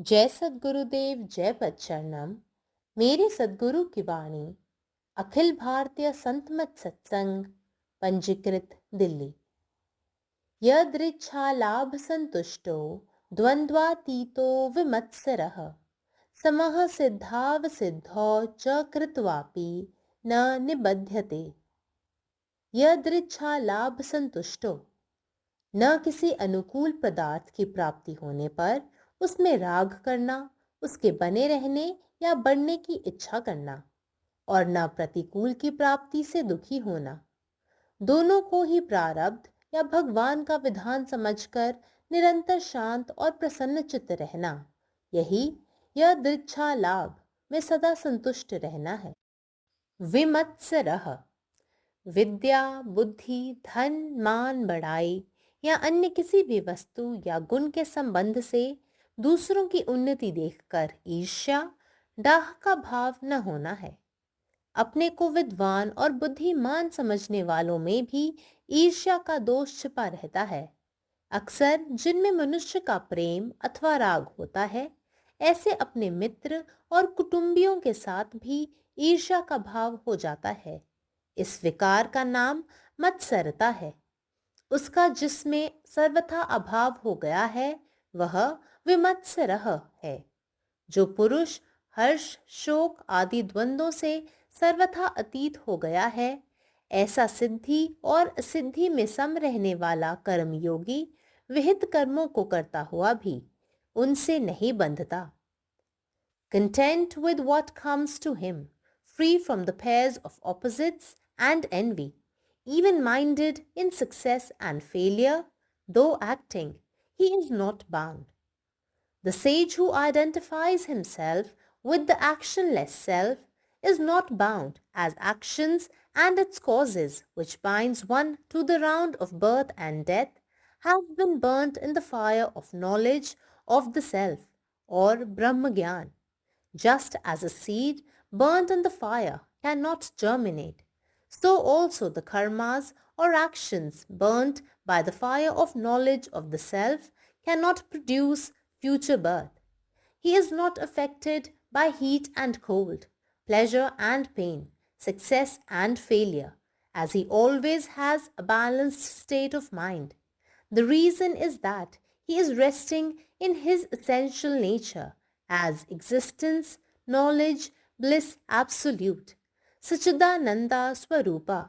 जय सद्गुरुदेव, जय पच्चरणम। मेरे सद्गुरु की वाणी अखिल भारतीय संत मत सत्संग, पंजीकृत दिल्ली। यदृच्छा लाभ संतुष्टो द्वंद्वातीतो विमत्सरः, समः सिद्धाव सिद्धौ च कृत्वापि न निबध्यते। यदृच्छा लाभ संतुष्टो, न किसी अनुकूल पदार्थ की प्राप्ति होने पर उसमें राग करना, उसके बने रहने या बढ़ने की इच्छा करना, और न प्रतिकूल की प्राप्ति से दुखी होना। दोनों को ही प्रारब्ध या भगवान का विधान समझकर निरंतर शांत और प्रसन्न चित्त रहना, यही यह दृच्छा लाभ में सदा संतुष्ट रहना है। विमत्सरः, विद्या, बुद्धि, धन, मान, बढ़ाई या अन्य किसी भी वस्तु या गुण के संबंध से दूसरों की उन्नति देखकर ईर्ष्या, डाह का भाव न होना है। अपने को विद्वान और बुद्धिमान समझने वालों में भी ईर्ष्या का दोष छिपा रहता है। अक्सर जिनमें मनुष्य का प्रेम अथवा राग होता है, ऐसे अपने मित्र और कुटुंबियों के साथ भी ईर्ष्या का भाव हो जाता है। इस विकार का नाम मत्सरता है। उसका जिसमें सर्वथा अभाव हो गया है, वह विमत्सरः है। जो पुरुष हर्ष, शोक आदि द्वंद्वों से सर्वथा अतीत हो गया है, ऐसा सिद्धि और असिद्धि में सम रहने वाला कर्मयोगी विहित कर्मों को करता हुआ भी उनसे नहीं बंधता। Content with what comes to him, free from the pairs of opposites and envy, even-minded in success and failure, though acting, he is not bound. The sage who identifies himself with the actionless self is not bound as actions and its causes, which binds one to the round of birth and death, have been burnt in the fire of knowledge of the self, or Brahmagyan. Just as a seed burnt in the fire cannot germinate, so also the karmas or actions burnt by the fire of knowledge of the self cannot produce future birth. He is not affected by heat and cold, pleasure and pain, success and failure, as he always has a balanced state of mind. The reason is that he is resting in his essential nature as existence, knowledge, bliss absolute, Sachidananda Swarupa.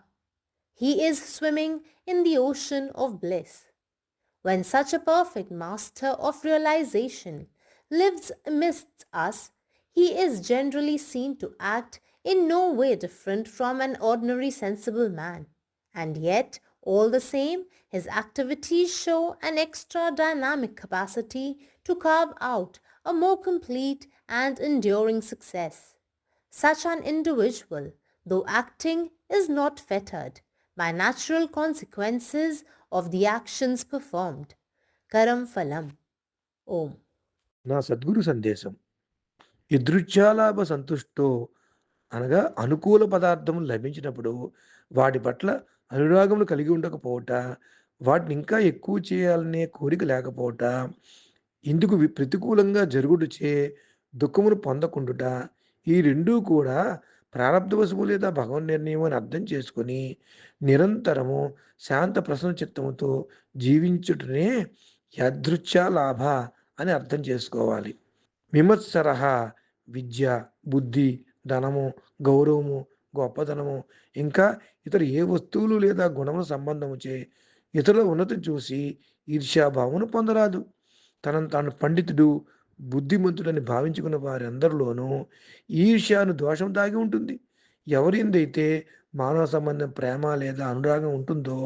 He is swimming in the ocean of bliss. When such a perfect master of realization lives amidst us, he is generally seen to act in no way different from an ordinary sensible man. And yet, all the same, his activities show an extra dynamic capacity to carve out a more complete and enduring success. Such an individual, though acting, is not fettered by natural consequences of the actions performed. Karam Phalam. Om. నా సద్గురు సందేశం. యదృచ్ఛాలాభ సంతుష్టో అనగా అనుకూల పదార్థములు లభించినప్పుడు వాటి పట్ల అనురాగములు కలిగి ఉండకపోవట, వాటిని ఇంకా ఎక్కువ చేయాలనే కోరిక లేకపోవట, ఇందుకు ప్రతికూలంగా జరుగుటచే దుఃఖమును పొందకుండుట, ఈ రెండూ కూడా ప్రారబ్ధవశము లేదా భగవన్ నిర్ణయం అని అర్థం చేసుకొని నిరంతరము శాంత ప్రసన్న చిత్తముతో జీవించుటనే యదృచ్ఛా లాభ అని అర్థం చేసుకోవాలి. విమత్సరః విద్య, బుద్ధి, ధనము, గౌరవము, గొప్పతనము, ఇంకా ఇతర ఏ వస్తువులు లేదా గుణముల సంబంధముచే ఇతరుల ఉన్నతి చూసి ఈర్ష్యాభావమును పొందరాదు. తనను తాను పండితుడు, బుద్ధిమంతుడని భావించుకున్న వారందరిలోనూ ఈర్ష్యాను దోషం దాగి ఉంటుంది. ఎవరి యందైతే మానవ సంబంధం ప్రేమ లేదా అనురాగం ఉంటుందో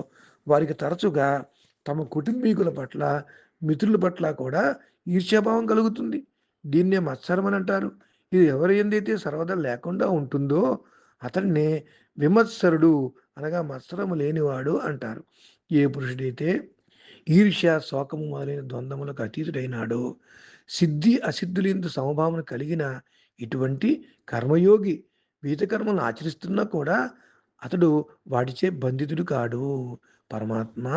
వారికి తరచుగా తమ కుటుంబీకుల పట్ల, మిత్రుల పట్ల కూడా ఈర్ష్యాభావం కలుగుతుంది. దీన్నే మత్సరం అని అంటారు. ఇది ఎవరి యందైతే సర్వదా లేకుండా ఉంటుందో అతన్నే విమత్సరుడు అనగా మత్సరము లేనివాడు అంటారు. ఏ పురుషుడైతే ఈర్ష్య, శోకము మొదలైన ద్వంద్వములకు అతీతుడైనాడో, సిద్ధి అసిద్ధులందు సమభావన కలిగిన ఇటువంటి కర్మయోగి విహిత కర్మలను ఆచరిస్తున్నా కూడా అతడు వాటిచే బంధితుడు కాడు. పరమాత్మ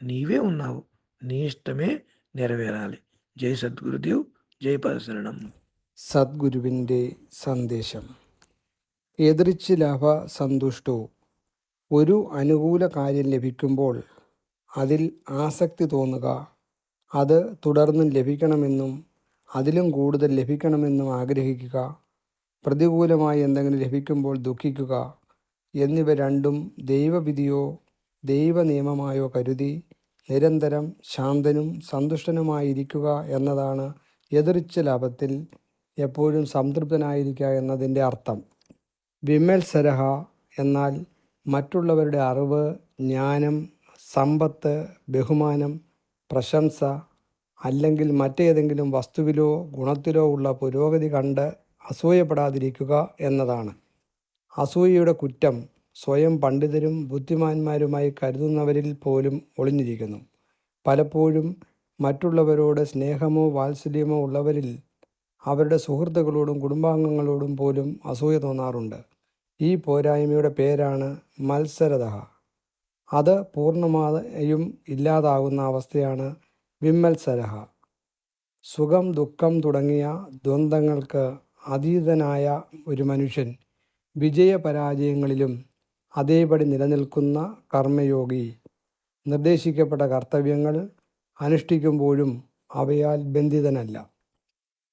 నీవే ఉన్నావు, నీ ఇష్టమే నెరవేరాలి. జై సద్గురుదేవ్. ജയപാദശരണം. സദ്ഗുരുവിൻ്റെ സന്ദേശം. യദൃച്ഛിലാഭ സന്തുഷ്ടോ. ഒരു അനുകൂല കാര്യം ലഭിക്കുമ്പോൾ അതിൽ ആസക്തി തോന്നുക, അത് തുടർന്നും ലഭിക്കണമെന്നും അതിലും കൂടുതൽ ലഭിക്കണമെന്നും ആഗ്രഹിക്കുക, പ്രതികൂലമായി എന്തെങ്കിലും ലഭിക്കുമ്പോൾ ദുഃഖിക്കുക എന്നിവ രണ്ടും ദൈവവിധിയോ ദൈവനിയമമായോ കരുതി നിരന്തരം ശാന്തനും സന്തുഷ്ടനുമായിരിക്കുക എന്നതാണ് യദൃച്ഛലാഭത്തിൽ എപ്പോഴും സംതൃപ്തനായിരിക്കുക എന്നതിൻ്റെ അർത്ഥം. വിമത്സരഃ എന്നാൽ മറ്റുള്ളവരുടെ അറിവ്, ജ്ഞാനം, സമ്പത്ത്, ബഹുമാനം, പ്രശംസ അല്ലെങ്കിൽ മറ്റേതെങ്കിലും വസ്തുവിലോ ഗുണത്തിലോ ഉള്ള പുരോഗതി കണ്ട് അസൂയപ്പെടാതിരിക്കുക എന്നതാണ്. അസൂയയുടെ കുറ്റം സ്വയം പണ്ഡിതരും ബുദ്ധിമാന്മാരുമായി കരുതുന്നവരിൽ പോലും ഒളിഞ്ഞിരിക്കുന്നു. പലപ്പോഴും മറ്റുള്ളവരോട് സ്നേഹമോ വാത്സല്യമോ ഉള്ളവരിൽ അവരുടെ സുഹൃത്തുക്കളോടും കുടുംബാംഗങ്ങളോടും പോലും അസൂയ തോന്നാറുണ്ട്. ഈ പോരായ്മയുടെ പേരാണ് മത്സരതഃ. അത് പൂർണ്ണമായും ഇല്ലാതാകുന്ന അവസ്ഥയാണ് വിമത്സരഃ. സുഖം, ദുഃഖം തുടങ്ങിയ ദ്വന്ദ്ങ്ങൾക്ക് അതീതനായ ഒരു മനുഷ്യൻ വിജയപരാജയങ്ങളിലും അതേപടി നിലനിൽക്കുന്ന കർമ്മയോഗി നിർദ്ദേശിക്കപ്പെട്ട കർത്തവ്യങ്ങൾ അനുഷ്ഠിക്കുമ്പോഴും അവയാൽ ബന്ധിതനല്ല.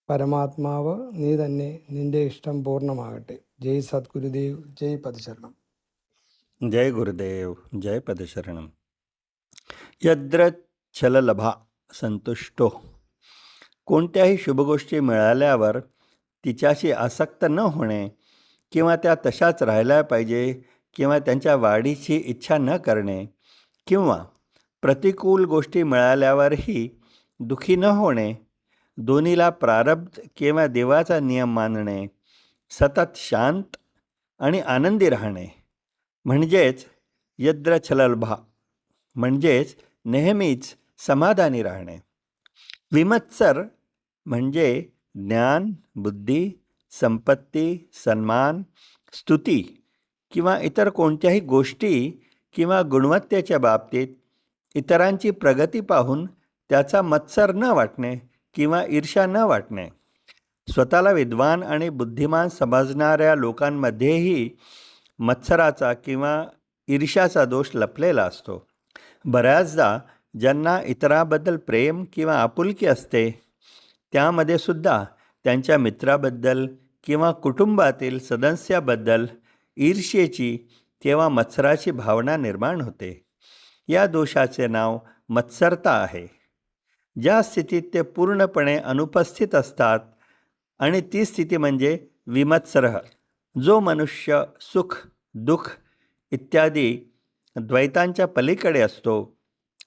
പരമാത്മാവ് നീ തന്നെ, നിന്റെ ഇഷ്ടം പൂർണ്ണമാകട്ടെ. ജയ് സദ്ഗുരുദേവ്. ജയ് പദശരണം. जय गुरुदेव. जय पदशरणम. यद्र छललभा संतुष्टो. कोणत्याही शुभगोष्टी मिळाल्यावर तिच्याशी आसक्त न होणे किंवा त्या तशाच राहिल्या पाहिजे किंवा त्यांच्या वाढीची इच्छा न करणे किंवा प्रतिकूल गोष्टी मिळाल्यावरही दुःखी न होणे, दोन्हीला प्रारब्ध किंवा देवाचा नियम मानणे, सतत शांत आणि आनंदी राहणे म्हणजेच यद्र छललभा, म्हणजेच नेहमीच समाधानी राहणे. विमत्सर म्हणजे ज्ञान, बुद्धी, संपत्ती, सन्मान, स्तुती किंवा इतर कोणत्याही गोष्टी किंवा गुणवत्तेच्या बाबतीत इतरांची प्रगती पाहून त्याचा मत्सर न वाटणे किंवा ईर्ष्या न वाटणे. स्वतःला विद्वान आणि बुद्धिमान समजणाऱ्या लोकांमध्येही मत्सराचा किंवा ईर्ष्याचा दोष लपलेला असतो. बऱ्याचदा ज्यांना इतरांबद्दल प्रेम किंवा आपुलकी असते त्यामध्ये सुद्धा त्यांच्या मित्राबद्दल किंवा कुटुंबातील सदस्याबद्दल ईर्ष्येची किंवा मत्सराची भावना निर्माण होते. या दोषाचे नाव मत्सरता आहे. ज्या स्थितीत ते पूर्णपणे अनुपस्थित असतात आणि ती स्थिती म्हणजे विमत्सरः. जो मनुष्य सुख, दुःख इत्यादी द्वैतांच्या पलीकडे असतो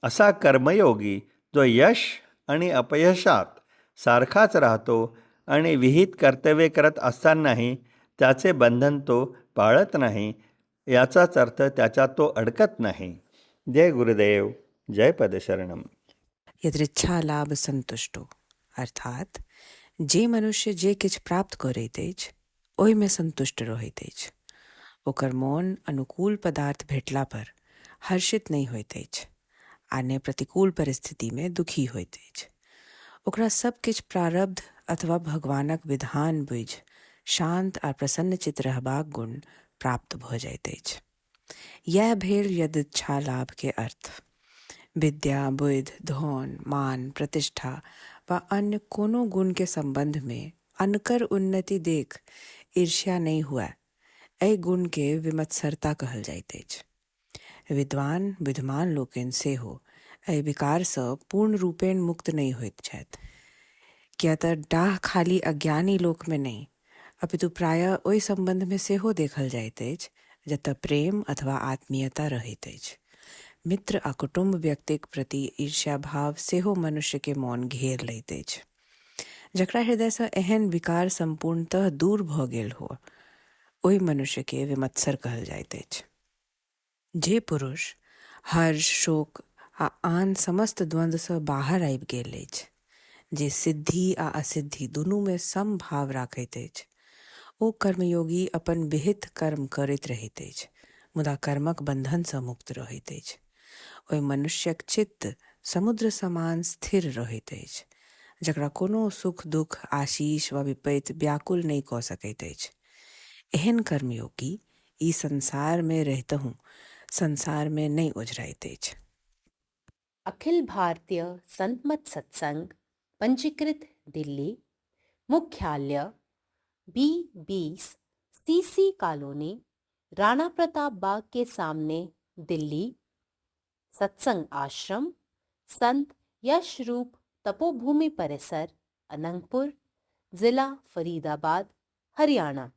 असा कर्मयोगी जो यश आणि अपयशात सारखाच राहतो आणि विहित कर्तव्ये करत असतानाही त्याचे बंधन तो पाळत नाही, याचाच अर्थ त्याच्यात तो अडकत नाही. जय गुरुदेव. जय पदशरणम. यदृच्छा लाभ संतुष्टो अर्थात जे मनुष्य जे किछ प्राप्त करैत अछि ओहिमे संतुष्ट रहैत अछि, ओकर मोन अनुकूल पदार्थ भेटला पर हर्षित नहीं होइत अछि आ ने प्रतिकूल परिस्थिति में दुखी होइत अछि. ओकरा सब किछ प्रारब्ध अथवा भगवानक विधान बुझि शांत आ प्रसन्नचित रहबाक गुण प्राप्त भ जाइत अछि. यह भेल यदृच्छा लाभ के अर्थ. विद्या, बुद्धि, धन, मान, प्रतिष्ठा व अन्य कोनो गुण के संबंध में अनकर उन्नति देख ईर्ष्या नहीं हुआ, एहि गुण के विमत्सरता कहल जाइत अछि. विद्वान विद्यमान लोकनि सेहो एहि विकार सँ पूर्ण रूपेण मुक्त नहीं होइत छथि. किया तऽ डाह खाली अज्ञानी लोक में नहीं अपितु प्रायः ओहि संबंध में सेहो देखल जाइत अछि जतऽ प्रेम अथवा आत्मीयता रहैत अछि. मित्र आ कुटुंब व्यक्तिक प्रति ईर्ष्या भाव सेहो मनुष्य के मोन घेर लैत अछि. जकरा हृदय सँ एहन विकार संपूर्णतः दूर भऽ गेल हो, ओहि मनुष्य के विमत्सर कहल जाइत अछि. जे पुरुष हर्ष, शोक आ आन समस्त द्वंद्व सँ बाहर आबि गेल अछि, जे सिद्धि आ असिद्धि दुनू में सम भाव राखैत अछि, ओ कर्मयोगी अपन विहित कर्म करैत रहैत अछि, मुदा कर्मक बंधन सँ मुक्त रहैत अछि. ओहि मनुष्यक चित्त समुद्र समान स्थिर रहैत अछि जकरा कोनो सुख दुख आशीष व विपैत व्याकुल नहीं कऽ सकैत अछि। एहन कर्मयोगी ई संसार में रहतहु संसार में नहीं ओझराइत अछि। अखिल भारतीय संत मत सत्संग, पंजीकृत दिल्ली, मुख्यालय B20 CC colony, Rana Pratap Bagh के सामने, दिल्ली। सत्संग आश्रम संत यशरूप तपोभूमि परिसर, अनंगपुर, जिला फरीदाबाद, हरियाणा।